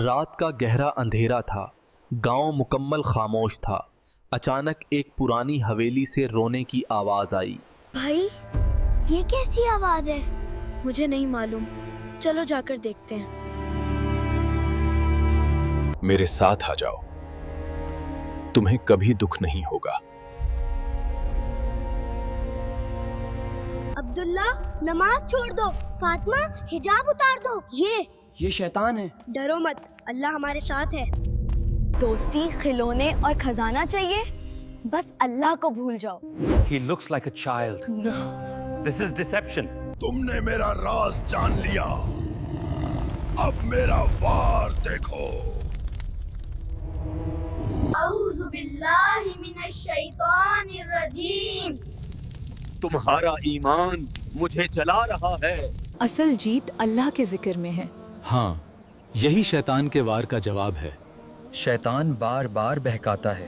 رات کا گہرا اندھیرا تھا، گاؤں مکمل خاموش تھا۔ اچانک ایک پرانی حویلی سے رونے کی آواز آئی۔ بھائی، یہ کیسی آواز ہے؟ مجھے نہیں معلوم، چلو جا کر دیکھتے ہیں۔ میرے ساتھ آ جاؤ، تمہیں کبھی دکھ نہیں ہوگا۔ عبداللہ، نماز چھوڑ دو۔ فاطمہ، حجاب اتار دو۔ یہ شیطان ہے۔ ڈرو مت، اللہ ہمارے ساتھ ہے۔ دوستی، کھلونے اور خزانہ چاہیے؟ بس اللہ کو بھول جاؤ۔ He looks like a child. No. This is deception. تم نے میرا راز جان لیا، اب میرا وار دیکھو۔ اعوذ باللہ من الشیطان الرجیم۔ تمہارا ایمان مجھے جلا رہا ہے۔ اصل جیت اللہ کے ذکر میں ہے۔ ہاں، یہی شیطان کے وار کا جواب ہے۔ شیطان بار بار بہکاتا ہے،